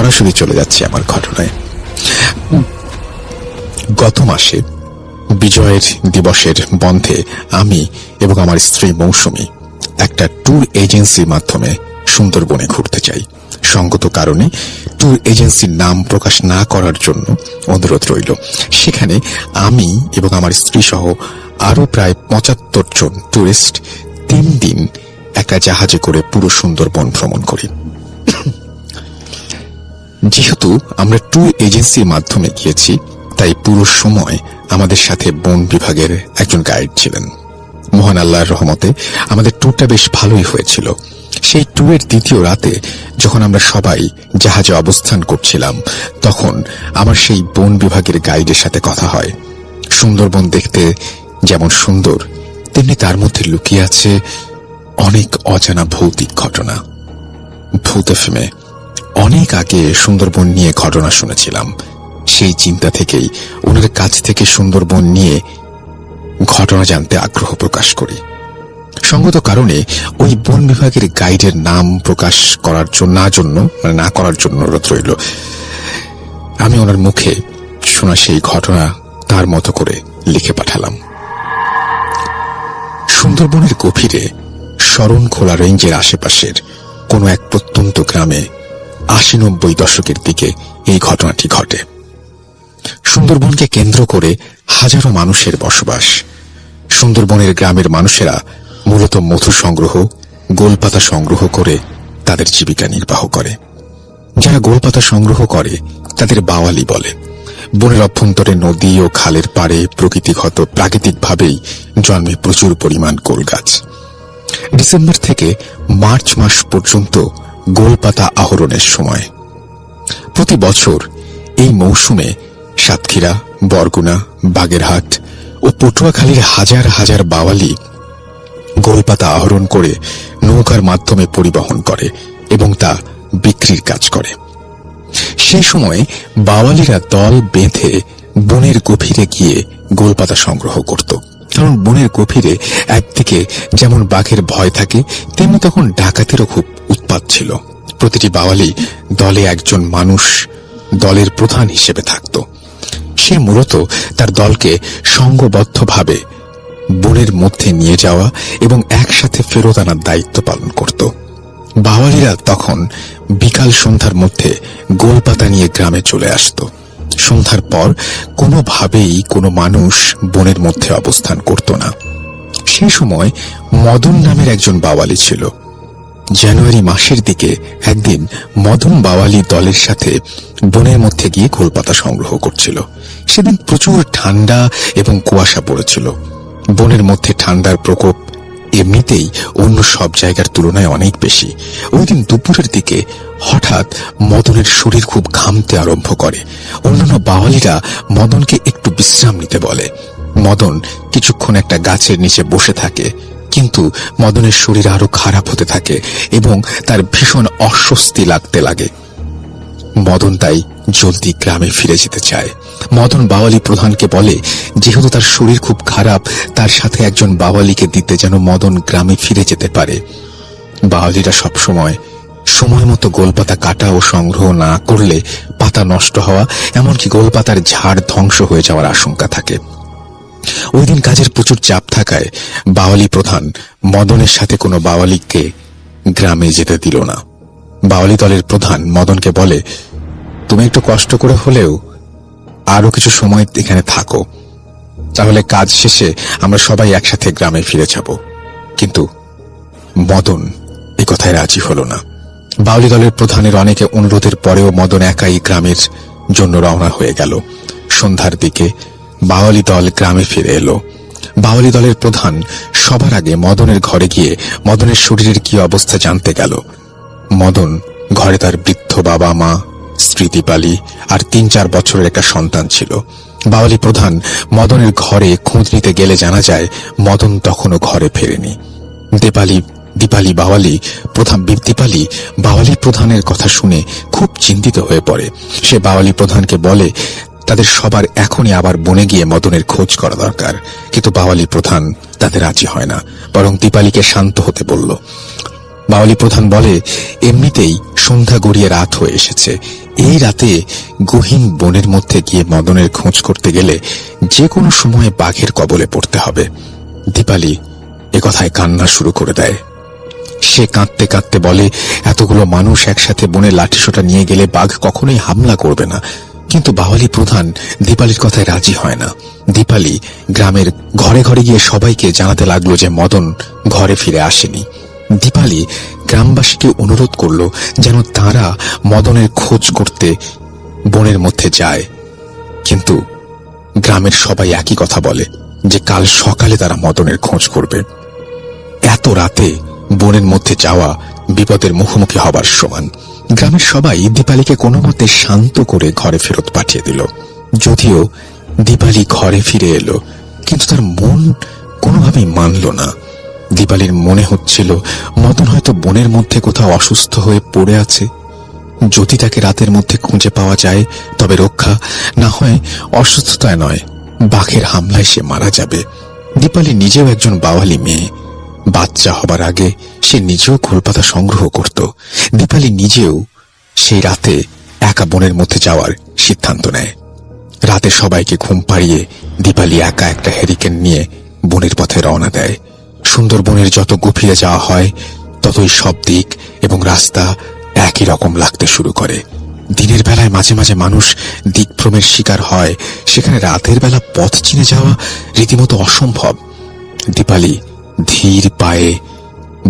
সরাসরি চলে যাচ্ছি আমার ঘটনায়। গত মাসে বিজয়ের দিবসের বন্ধে আমি এবং আমার স্ত্রী মৌসুমী একটা ট্যুর এজেন্সির মাধ্যমে সুন্দরবনে ঘুরতে চাই। সঙ্গত কারণে ট্যুর এজেন্সির নাম প্রকাশ না করার জন্য অনুরোধ রইল। সেখানে আমি এবং আমার স্ত্রী সহ আরো প্রায় ৭৫ জন টুরিস্ট ৩ দিন একটা জাহাজে করে পুরো সুন্দরবন ভ্রমণ করি। যেহেতু আমরা ট্যুর এজেন্সির মাধ্যমে গিয়েছি, তাই পুরো সময় আমাদের সাথে বন বিভাগের একজন গাইড ছিলেন। মহান আল্লাহর রহমতে আমাদের ট্যুরটা বেশ ভালোই হয়েছিল। সেই ট্যুরের দ্বিতীয় রাতে যখন আমরা সবাই জাহাজে অবস্থান করছিলাম, তখন আমার সেই বন বিভাগের গাইডের সাথে কথা হয়। সুন্দরবন দেখতে যেমন সুন্দর, তেমনি তার মধ্যে লুকিয়ে আছে অনেক অজানা ভৌতিক ঘটনা। ভূত এফএমে অনেক আগে সুন্দরবন নিয়ে ঘটনা শুনেছিলাম। সেই চিন্তা থেকেই ওনার কাছ থেকে সুন্দরবন নিয়ে ঘটনা জানতে আগ্রহ প্রকাশ করি। সঙ্গত কারণে ওই বন বিভাগের গাইডের নাম প্রকাশ করার না করার জন্য অনুরোধ রইল। আমি ওনার মুখে শোনা সেই ঘটনা তার মতো করে লিখে পাঠালাম। সুন্দরবনের গভীরে শরণখোলা রেঞ্জের আশেপাশের কোনো এক প্রত্যন্ত গ্রামে ৮০-৯০ দশকের দিকে এই ঘটনাটি ঘটে। সুন্দরবনকে কেন্দ্র করে হাজারো মানুষের বসবাস। সুন্দরবনের গ্রামের মানুষেরা মূলত মধু সংগ্রহ, গোলপাতা সংগ্রহ করে তাদের জীবিকা নির্বাহ করে। যারা গোলপাতা সংগ্রহ করে তাদের বাওয়ালি বলে। বনের অভ্যন্তরে নদী ও খালের পাড়ে প্রাকৃতিকভাবেই জন্মে প্রচুর পরিমাণ গোল গাছ। ডিসেম্বর থেকে মার্চ মাস পর্যন্ত গোলপাতা আহরণের সময়। প্রতি বছর এই মৌসুমে সাতক্ষীরা, বরগুনা, বাগেরহাট ও পটুয়াখালীর হাজার হাজার বাওয়ালি গোলপাতা আহরণ করে নৌকার মাধ্যমে পরিবহন করে এবং তা বিক্রির কাজ করে। সেই সময় বাওয়ালিরা দল বেঁধে বনের গভীরে গিয়ে গোলপাতা সংগ্রহ করত। কারণ বনের গভীরে একদিকে যেমন বাঘের ভয় থাকে, তেমনি তখন ডাকাতেরও খুব উৎপাত ছিল। প্রতিটি বাওয়ালি দলে একজন মানুষ দলের প্রধান হিসেবে থাকত। সে মূলত তার দলকে সংঘবদ্ধভাবে বনের মধ্যে নিয়ে যাওয়া এবং একসাথে ফেরত আনার দায়িত্ব পালন করত। বাওয়ালিরা তখন বিকাল সন্ধ্যার মধ্যে গোলপাতা নিয়ে গ্রামে চলে আসত। সন্ধ্যার পর কোনোভাবেই কোনো মানুষ বনের মধ্যে অবস্থান করত না। সেই সময় মদন নামের একজন বাওয়ালি ছিল। জানুয়ারি মাসের দিকে একদিন মদন বাওয়ালি দলের সাথে বনের মধ্যে গিয়ে গোলপাতা সংগ্রহ করছিল। সেদিন প্রচুর ঠান্ডা এবং কুয়াশা পড়েছিল। বনের মধ্যে ঠান্ডার প্রকোপ এমনিতেই অন্য সব জায়গার তুলনায় অনেক বেশি। ওই দিন দুপুরের দিকে হঠাৎ মদনের শরীর খুব ঘামতে আরম্ভ করে। অন্যান্য বাওয়ালিরা মদনকে একটু বিশ্রাম নিতে বলে। মদন কিছুক্ষণ একটা গাছের নিচে বসে থাকে, কিন্তু মদনের শরীর আরো খারাপ হতে থাকে এবং তার ভীষণ অস্বস্তি লাগতে লাগে। মদন তাই জলদি গ্রামে ফিরে যেতে চায়। মদন বাওয়ালি প্রধানকে বলে যেহেতু তার শরীর খুব খারাপ, তার সাথে একজন বাওয়ালিকে দিতে যেন মদন গ্রামে ফিরে যেতে পারে। বাওয়ালিরা সবসময় সময় মতো গোলপাতা কাটা ও সংগ্রহ না করলে পাতা নষ্ট হওয়া, এমনকি গোলপাতার ঝাড় ধ্বংস হয়ে যাওয়ার আশঙ্কা থাকে। ওই দিন কাজের প্রচুর চাপ থাকায় বাওয়ালি প্রধান মদনের সাথে কোনো বাওয়ালিকে গ্রামে যেতে দিল না। বাওয়ালি দলের প্রধান মদনকে বলে, তুমি একটু কষ্ট করে হলেও আরো কিছু সময় এখানে থাকো, তাহলে কাজ শেষে আমরা সবাই একসাথে গ্রামে ফিরে যাব। কিন্তু মদন এ কথায় রাজি হল না। বাওয়ালি দলের প্রধানের অনেকে অনুরোধের পরেও মদন একাই গ্রামের জন্য রওনা হয়ে গেল। সন্ধ্যার দিকে বাওয়ালি দল গ্রামে ফিরে এলো। বাওয়ালি দলের প্রধান সবার আগে মদনের ঘরে গিয়ে মদনের শরীরের কি অবস্থা জানতে গেল। মদন ঘরে তার বৃদ্ধ বাবা মা, স্ত্রী দীপালি আর ৩-৪ বছরের একটা সন্তান ছিল। বাওয়ালি প্রধান মদনের ঘরে খোঁজ নিতে গেলে জানা যায় মদন তখনও ঘরে ফেরেনি। দীপালি বাওয়ালি প্রধানের কথা শুনে খুব চিন্তিত হয়ে পড়ে। সে বাওয়ালি প্রধানকে বলে তাদের সবার এখনই আবার বনে গিয়ে মদনের খোঁজ করা দরকার। কিন্তু বাওয়ালি প্রধান তাতে রাজি হয় না, বরং দীপালিকে শান্ত হতে বলল। বাওয়ালি প্রধান বলে, এমনিতেই সন্ধ্যা গড়িয়ে রাত হয়ে এসেছে, এই রাতে গহীন বনের মধ্যে গিয়ে মদনের খোঁজ করতে গেলে যে কোনো সময়ে বাঘের কবলে পড়তে হবে। দীপালি একথায় কান্না শুরু করে দেয়। সে কাঁদতে কাঁদতে বলে, এতগুলো মানুষ একসাথে বনে লাঠিসোঁটা নিয়ে গেলে বাঘ কখনোই হামলা করবে না। কিন্তু বাওয়ালি প্রধান দীপালির কথায় রাজি হয় না। দীপালি গ্রামের ঘরে ঘরে গিয়ে সবাইকে জানাতে লাগলো যে মদন ঘরে ফিরে আসেনি। দীপালি গ্রামবাসীকে অনুরোধ করল যেন তারা মদনের খোঁজ করতে বনের মধ্যে যায়। কিন্তু গ্রামের সবাই একই কথা বলে যে কাল সকালে তারা মদনের খোঁজ করবে। এত রাতে বনের মধ্যে যাওয়া বিপদের মুখোমুখি হবার সমান। গ্রামের সবাই দীপালিকে কোনো মতে শান্ত করে ঘরে ফেরত পাঠিয়ে দিল। যদিও দীপালি ঘরে ফিরে এলো, কিন্তু তার মন কোনোভাবেই মানল না। দীপালির মনে হচ্ছিল মদন হয়তো বনের মধ্যে কোথাও অসুস্থ হয়ে পড়ে আছে। যদি তাকে রাতের মধ্যে খুঁজে পাওয়া যায় তবে রক্ষা, না হয় অসুস্থতায় নয় বাঘের হামলায় সে মারা যাবে। দীপালি নিজেও একজন বাওয়ালি মেয়ে। বাচ্চা হবার আগে সে নিজেও খোলপাতা সংগ্রহ করত। দীপালি নিজেও সেই রাতে একা বনের মধ্যে যাওয়ার সিদ্ধান্ত নেয়। রাতে সবাইকে ঘুম পাড়িয়ে দীপালি একা একটা হ্যারিকেন নিয়ে বনের পথে রওনা দেয়। সুন্দরবনের যত গভীরে যাওয়া হয় ততই সব দিক এবং রাস্তা একই রকম লাগতে শুরু করে। দিনের বেলায় মাঝে মাঝে মানুষ দিকভ্রমের শিকার হয়, সেখানে রাতের বেলা পথ চিনে যাওয়া রীতিমতো অসম্ভব। দীপালি ধীর পায়ে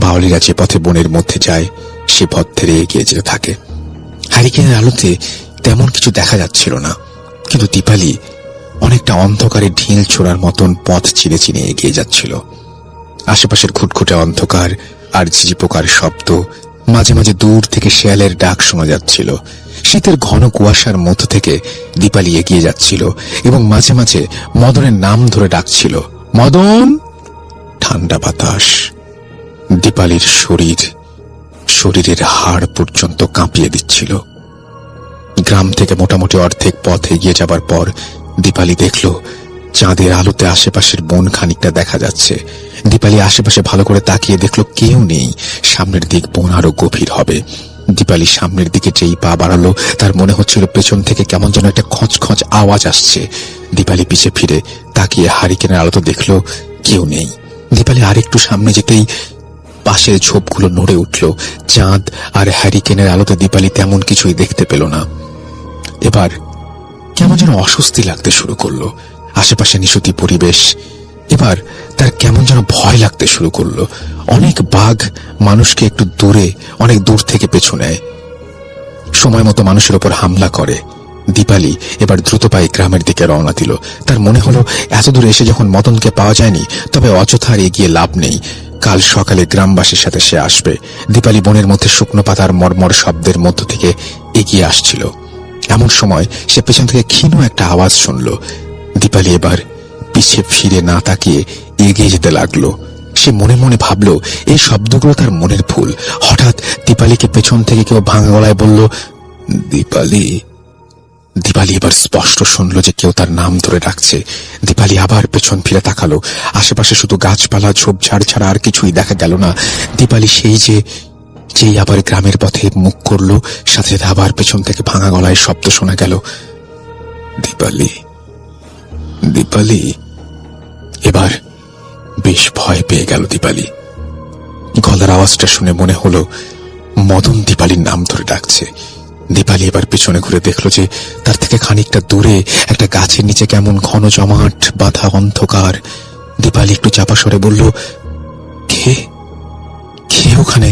বাওয়ালিরা যে পথে বনের মধ্যে যায় সে পথ ধরে এগিয়ে যেতে থাকে। হ্যারিকেনের আলোতে তেমন কিছু দেখা যাচ্ছিল না, কিন্তু দীপালি অনেকটা অন্ধকারে ঢিল ছোড়ার মতন পথ চিনে চিনে এগিয়ে যাচ্ছিল। আশেপাশের ঘুটঘুটে অন্ধকার আর ঝিঝি পোকার শব্দ, মাঝে মাঝে দূর থেকে শেয়ালের ডাক শোনা যাচ্ছিল। শীতের ঘন কুয়াশার মধ্য থেকে দীপালি এগিয়ে যাচ্ছিল এবং মাঝে মাঝে মদনের নাম ধরে ডাকছিল, মদন। ঠান্ডা বাতাস দীপালির শরীরের হাড় পর্যন্ত কাঁপিয়ে দিচ্ছিল। গ্রাম থেকে মোটামুটি অর্ধেক পথ এগিয়ে যাবার পর দীপালি দেখল চাঁদের আলোতে আশেপাশের বন খানিকটা দেখা যাচ্ছে। দীপালি আশেপাশে ভালো করে তাকিয়ে দেখল কেউ নেই। সামনের দিক বন আরো গভীর হবে। দীপালি সামনের দিকে যেই পা বাড়ালো তার মনে হচ্ছিল পেছন থেকে কেমন যেন একটা খচ খচ আওয়াজ আসছে। দীপালি পিছে ফিরে তাকিয়ে হ্যারিকেনের আলোতে দেখল কেউ নেই। দীপালি আরেকটু সামনে যেতেই পাশের ঝোপগুলো নড়ে উঠল। চাঁদ আর হ্যারিকেনের আলোতে দীপালি তেমন কিছুই দেখতে পেল না। এবার কেমন যেন অস্বস্তি লাগতে শুরু করলো। আশেপাশে নিশুতি পরিবেশ। এবার তার কেমন যেন ভয় লাগতে শুরু করলো। অনেক বাঘ মানুষকে একটু দূরে, অনেক দূর থেকে পেছু নেয়, সময় মতো মানুষের ওপর হামলা করে। দীপালি এবার দ্রুত পায়ে গ্রামের দিকে রওনা দিল। তার মনে হলো এত দূরে এসে যখন মদনকে পাওয়া যায়নি তবে অযথা আর এগিয়ে লাভ নেই। কাল সকালে গ্রামবাসীর সাথে সে আসবে। দীপালি বনের মধ্যে শুকনো পাতার মর্মর শব্দের মধ্য থেকে এগিয়ে আসছিল। এমন সময় সে পেছন থেকে ক্ষীণ একটা আওয়াজ শুনল। দীপালি এবার পিছে ফিরে না তাকিয়ে এগিয়ে যেতে লাগলো। সে মনে মনে ভাবল এই শব্দগুলো তার মনের ভুল। হঠাৎ দীপালিকে পেছন থেকে কেউ ভাঙা গলায় বলল, দীপালি। দীপালি এবার স্পষ্ট শুনল যে কেউ তার নাম ধরে ডাকছে। দীপালি আবার পেছন ফিরে তাকালো। আশেপাশে শুধু গাছপালা ঝোপঝাড় ছাড়া আর কিছুই দেখা গেল না। দীপালি যেই আবার গ্রামের পথে মুখ করলো, সাথে সাথে আবার পেছন থেকে ভাঙা গলায় শব্দ শোনা গেল, দীপালি, দীপালি। এবার বেশ ভয় পেয়ে গেল দীপালি। গলার আওয়াজটা শুনে মনে হলো মদন দীপালির নাম ধরে ডাকছে। দীপালি এবার পেছনে ঘুরে দেখল যে তার থেকে খানিকটা দূরে একটা গাছের নিচে কেমন ঘন জমাট বাঁধা অন্ধকার। দীপালি একটু চাপা স্বরে বলল, কে ওখানে?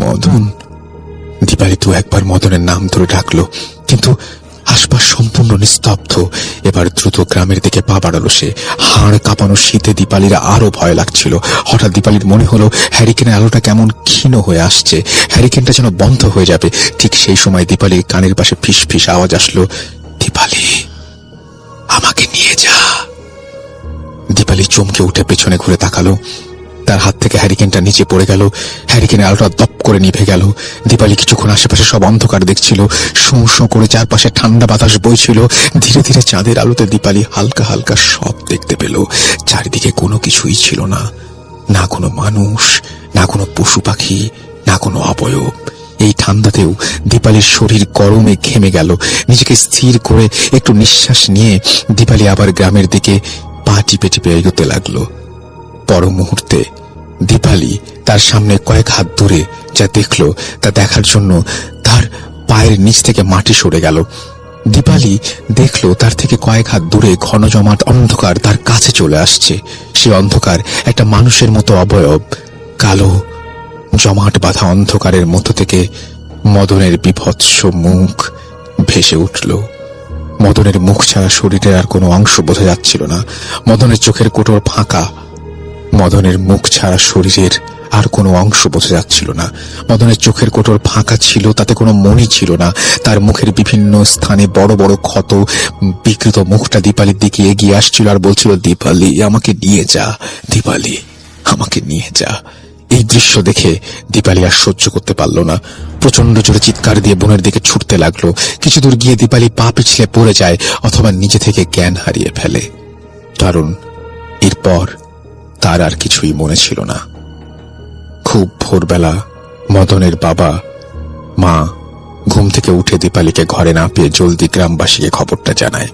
মদন। দীপালি তো একবার মদনের নাম ধরে ডাকলো, কিন্তু আশপাশ সম্পূর্ণ নিস্তব্ধ। এবার দ্রুত গ্রামের দিকে পা বাড়ালো সে। হাড় কাঁপানো শীতে দীপালির আরো ভয় লাগছিল। হঠাৎ দীপালির মনে হলো হ্যারিকেনের আলোটা কেমন ক্ষীণ হয়ে আসছে, হ্যারিকেনটা যেন বন্ধ হয়ে যাবে। ঠিক সেই সময় দীপালির কানের পাশে ফিস ফিস আওয়াজ আসলো, দীপালি, আমাকে নিয়ে যা। দীপালি চমকে উঠে পেছনে ঘুরে তাকালো। তার হাত থেকে হ্যারিকেনটা নিচে পড়ে গেল। হ্যারিকেনের আলোটা দপ করে নিভে গেল। দীপালি কিছুক্ষণ আশেপাশে সব অন্ধকার দেখছিল। শোঁ শোঁ করে চারপাশে ঠান্ডা বাতাস বইছিল। ধীরে ধীরে চাঁদের আলোতে দীপালি হালকা হালকা সব দেখতে পেল। চারিদিকে কোনো কিছুই ছিল না, না কোনো মানুষ, না কোনো পশু পাখি, না কোনো অবয়ব। এই ঠান্ডাতেও দীপালির শরীর গরমে ঘেমে গেল। নিজেকে স্থির করে একটু নিঃশ্বাস নিয়ে দীপালি আবার গ্রামের দিকে পা টিপে টিপে এগোতে লাগলো। পর মুহূর্তে দীপালি তার সামনে কয়েক হাত দূরে যা দেখল তা দেখার জন্য তার পায়ের নিচ থেকে মাটি সরে গেল। দীপালি দেখল তার থেকে কয়েক হাত দূরে ঘন জমাট অন্ধকার তার কাছে চলে আসছে। সে অন্ধকার একটা মানুষের মতো অবয়ব। কালো জমাট বাঁধা অন্ধকারের মধ্য থেকে মদনের বীভৎস মুখ ভেসে উঠল। মদনের মুখ ছাড়া শরীরের আর কোনো অংশ বোঝা যাচ্ছিল না। মদনের চোখের কোটর ফাঁকা। মদনের মুখ ছাড়া শরীরের আর কোনো অংশ বোঝা যাচ্ছিল না। মদনের চোখের কোটর ফাঁকা ছিল, তাতে কোনো মনি ছিল না। তার মুখের বিভিন্ন স্থানে বড় বড় ক্ষত। বিকৃত মুখটা দীপালির দিকে এগিয়ে আসছিল আর বলছিল, দীপালি আমাকে নিয়ে যা, দীপালি আমাকে নিয়ে যা। এই দৃশ্য দেখে দীপালি আর সহ্য করতে পারল না। প্রচন্ড জোরে চিৎকার দিয়ে বোনের দিকে ছুটতে লাগলো। কিছু দূর গিয়ে দীপালি পা পিছলে পড়ে যায় অথবা নিজে থেকে জ্ঞান হারিয়ে ফেলে। কারণ এরপর তার আর কিছুই মনে ছিল না। খুব ভোরবেলা মদনের বাবা মা ঘুম থেকে উঠে দীপালিকে ঘরে না পেয়ে জলদি গ্রামবাসীকে খবরটা জানায়।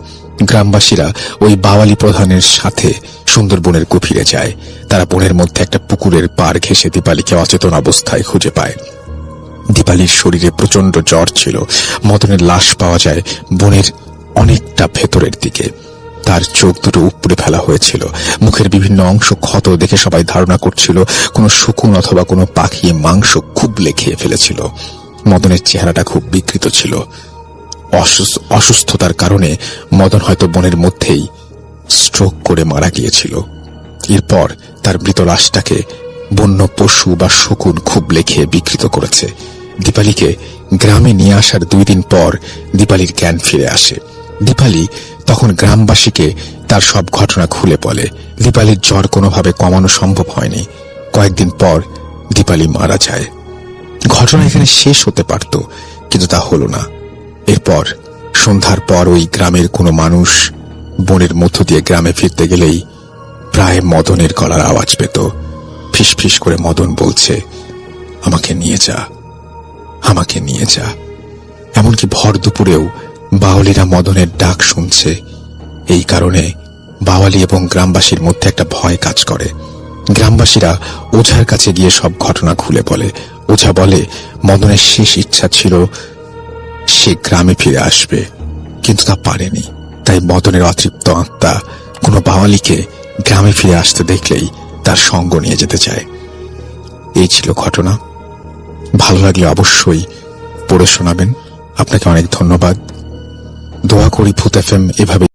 গ্রামবাসীরা ওই বাওয়ালি প্রধানের সাথে সুন্দরবনের গভীরে যায়। তারা বনের মধ্যে একটা পুকুরের পাড় ঘেঁষে দীপালিকে অচেতন অবস্থায় খুঁজে পায়। দীপালির শরীরে প্রচন্ড জ্বর ছিল। মদনের লাশ পাওয়া যায় বনের অনেকটা ভেতরের দিকে। তার চোখ দুটো উপড়ে ফেলা হয়েছিল। মুখের বিভিন্ন অংশ ক্ষত দেখে সবাই ধারণা করছিল কোনো শকুন অথবা কোনো পাখি মাংস খুবলে খেয়ে ফেলেছিল। মদনের চেহারাটা খুব বিকৃত ছিল। অসুস্থতার কারণে মদন হয়তো বনের মধ্যেই স্ট্রোক করে মারা গিয়েছিল। এরপর তার মৃত লাশটাকে বন্য পশু বা শকুন খুবলে খেয়ে বিকৃত করেছে। দীপালিকে গ্রামে নিয়ে আসার 2 দিন পর দীপালির জ্ঞান ফিরে আসে। দীপালি তখন গ্রামবাসীকে তার সব ঘটনা খুলে বলে। দীপালির জ্বর কোনোভাবে কমানো সম্ভব হয়নি। কয়েকদিন পর দীপালি মারা যায়। ঘটনা এখানে শেষ হতে পারত, কিন্তু তা হলো না। এরপর সন্ধ্যার পর ওই গ্রামের কোনো মানুষ বনের মধ্য দিয়ে গ্রামে ফিরতে গেলেই প্রায় মদনের গলার আওয়াজ পেত। ফিসফিস করে মদন বলছে, আমাকে নিয়ে যা, আমাকে নিয়ে যা। এমনকি ভর দুপুরেও বাওয়ালিরা মদনের ডাক শুনছে। এই কারণে বাওয়ালি এবং গ্রামবাসীর মধ্যে একটা ভয় কাজ করে। গ্রামবাসীরা ওঝার কাছে গিয়ে সব ঘটনা খুলে বলে। ওঝা বলে, মদনের শেষ ইচ্ছা ছিল সে গ্রামে ফিরে আসবে, কিন্তু তা পারেনি। তাই মদনের অতৃপ্ত আত্মা কোনো বাওয়ালিকে গ্রামে ফিরে আসতে দেখলেই তার সঙ্গ নিয়ে যেতে চায়। এই ছিল ঘটনা। ভালো লাগলে অবশ্যই পড়ে শোনাবেন। আপনাকে অনেক ধন্যবাদ। দোয়া করি ভূত FM এভাবে